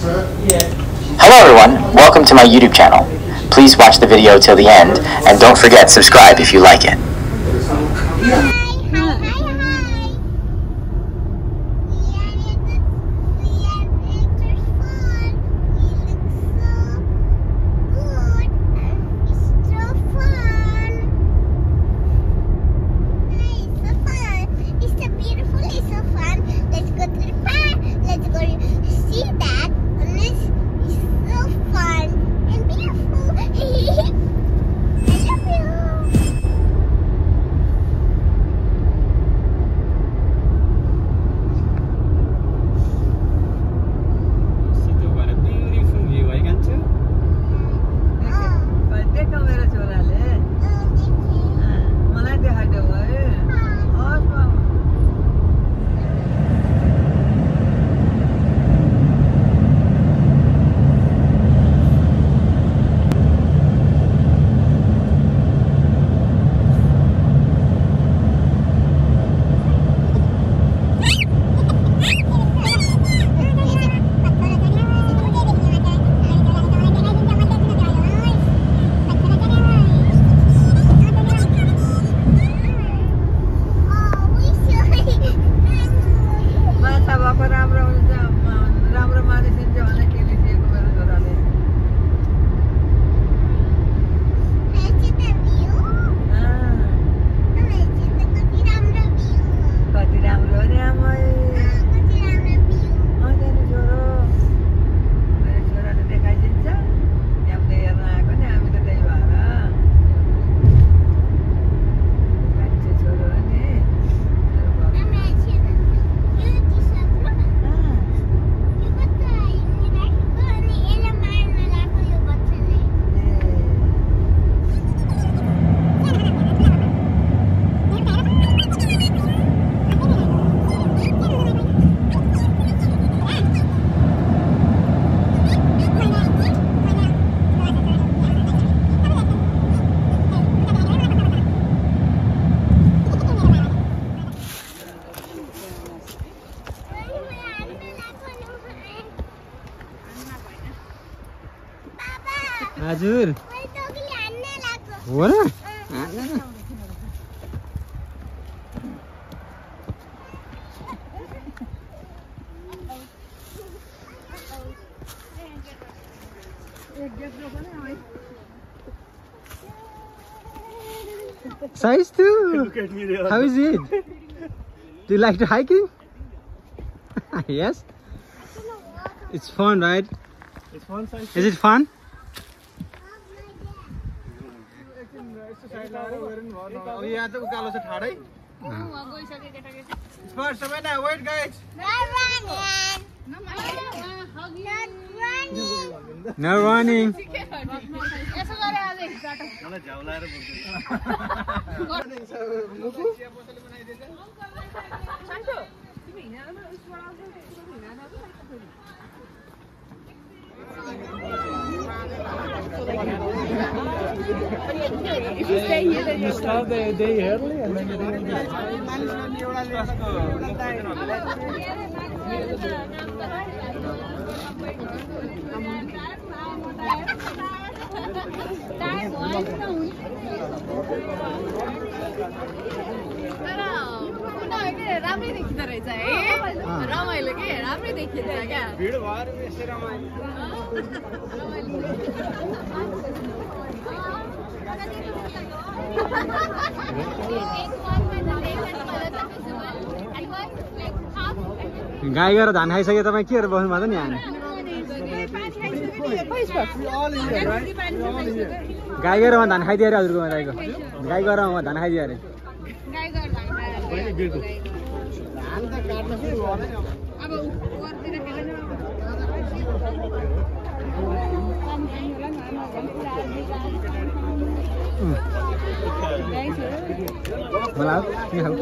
Hello everyone, welcome to my YouTube channel. Please watch the video till the end, and don't forget subscribe if you like it. हजुर हो र Size too. Look at me there. How is it? Do you like to hiking? Yes. It's fun, right? It's fun size. Is it fun? यहाँ त उकालो छ ठाडै spot सबै ना weight guys No running. यसो गरे आजै मलाई झ्याउलाएर बोल्छु मुकु सन्चो तिमी हिँडेर पनि उसबाट आउँछ तिमी हिँडेर If you stay here, then You start the day early and then you do राम्रै देखिँदो रहेछ है रमाइलो के राम्रै देखिन्छ क्या भिड भएर यसै रमाइलो गाई गएर धान खाइसके तपाईँ के गरेर बस्नु भएको नि यहाँ गाई गएर धान खाइदियो अरे हजुरको गाईको गाई गएर धान खाइदियो अरे मलाई के खाऊ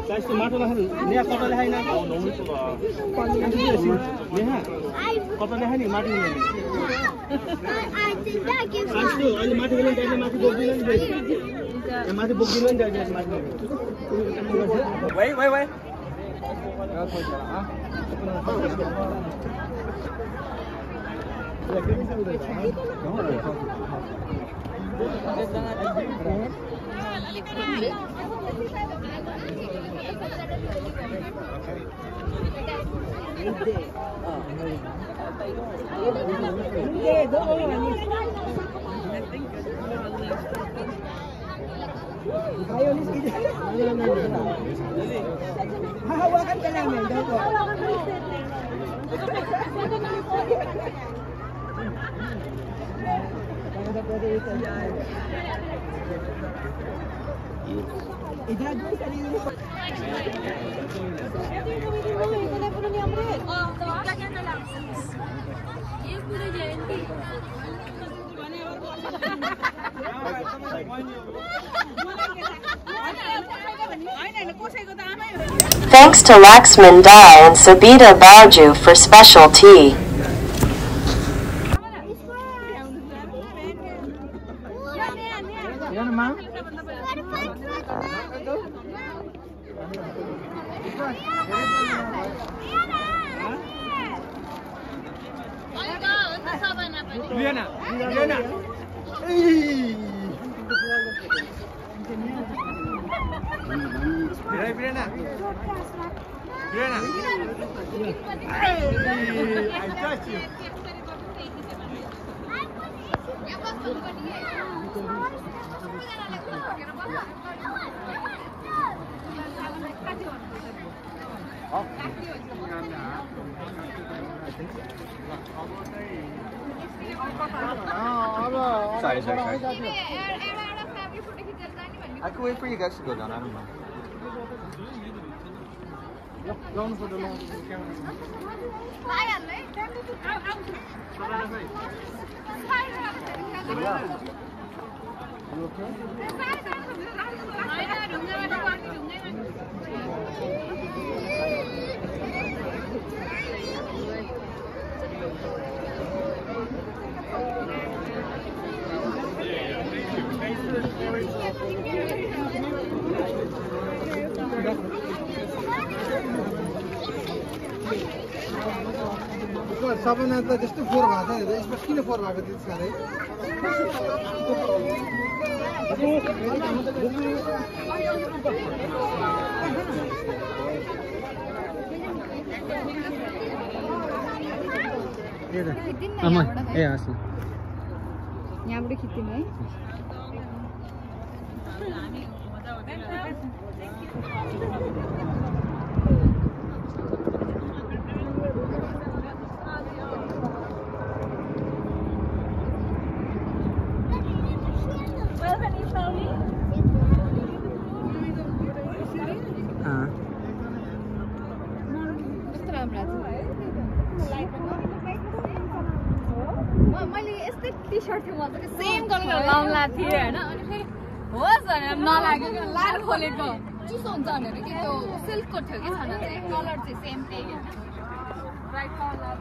साइज तो माटो लाखन नेहा कतले हैन नौमी तो नेहा कतले हैन माटो ले साइज तो अहिले माटो ले जाने माथि बोक्दिन नि बेसी यहाँ माथि बोक्दिन नि जाने माथि वै hahawakan ka namin daw po. Thanks to Laxman Dai and Sabita Bauju for special tea. Riana. I trust you. Sorry. I can wait for you guys to go down. I don't know. Long for the long camera. You okay? सबैजना त त्यस्तो फोहोर भएको छ यसमा किन फोहोर भएको थियो साह्रै यहाँबाट खिच्दिनु है मैले यस्तै टी-शर्ट थियो मजाको सेम कलरको लाउला थिएँ हैन अनि फेरि होस् भनेर नलाग्यो के लाएर खोलेको चिसो हुन्छ भनेर के त्यो सिल्कको थियो के छन चाहिँ कलर चाहिँ सेम त्यही हैन राइट कलर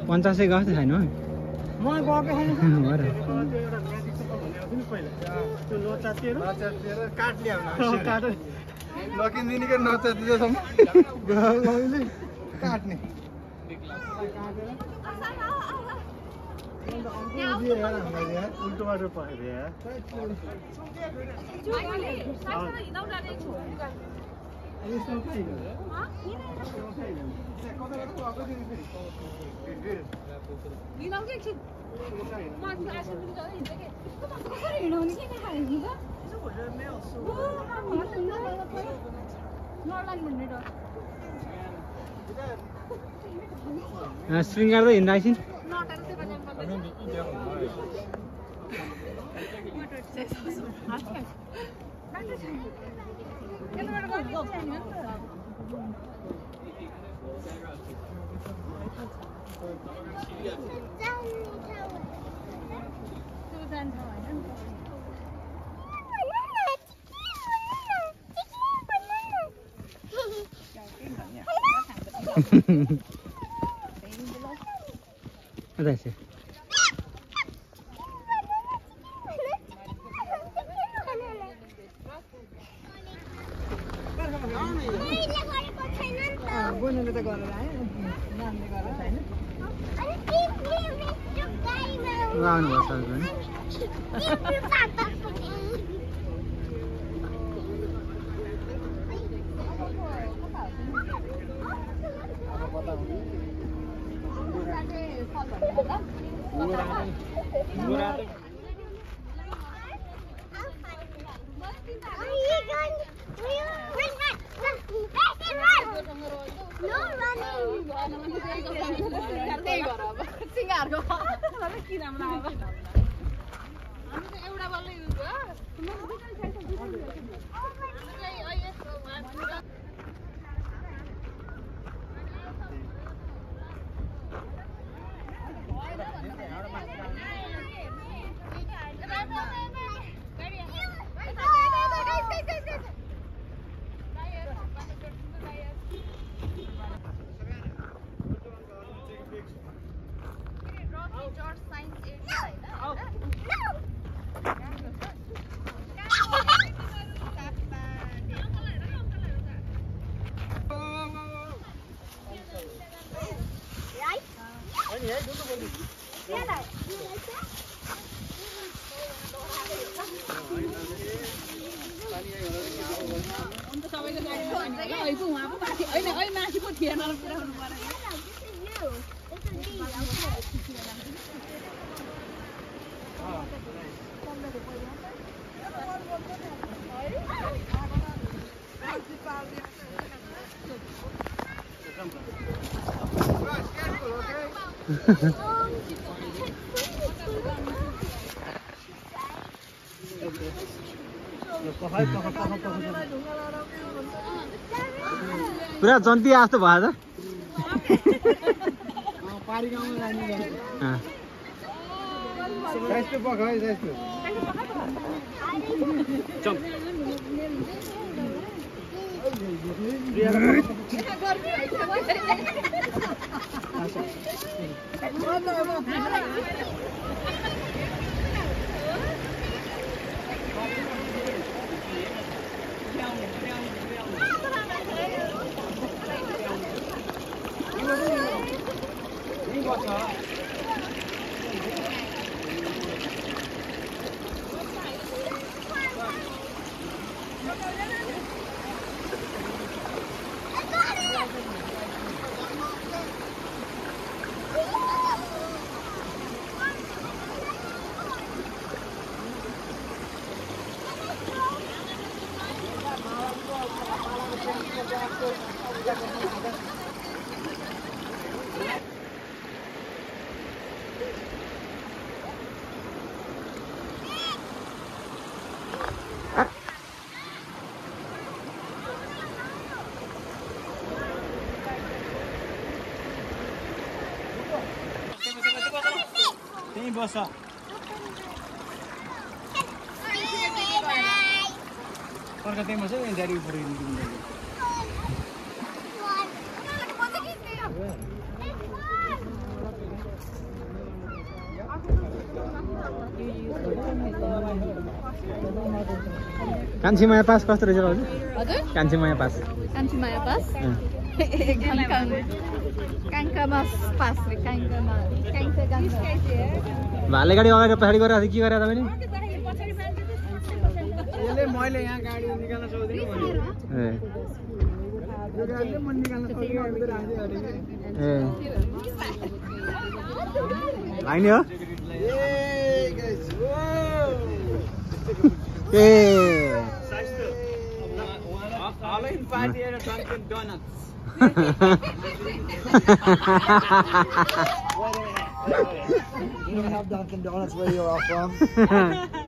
पञ्चासै गएको छैन म गएको छैन हो र त्यो नचातिएर काट ल्याउन काट लकिदिने के नचातिसम्म गएले काट्ने उल्टो बाटो परेर यार श्रृङ्गार त हिँड्दा एकछिन That's it. बोल्नुले त गरेर आयो नामले गरेर छैन पुरा जन्ती जस्तो भयो त पारी गाउँमा लाने त्यही बस अर्का त्यही बस गाडी उपर कान्छीमाया पास कस्तो रहेछ हजुर हजुर कान्छीमाया पास कान्छीमाया पास भाले गाडी अगाडि पछाडि गरेर के गरे तपाईले यसले मैले यहाँ गाडी निकाल्न सक्दिनँ यो गाडीले म निकाल्न सक्दिनँ हैन हो All in party at Dunkin' Donuts. You don't have Dunkin' Donuts where you're all from.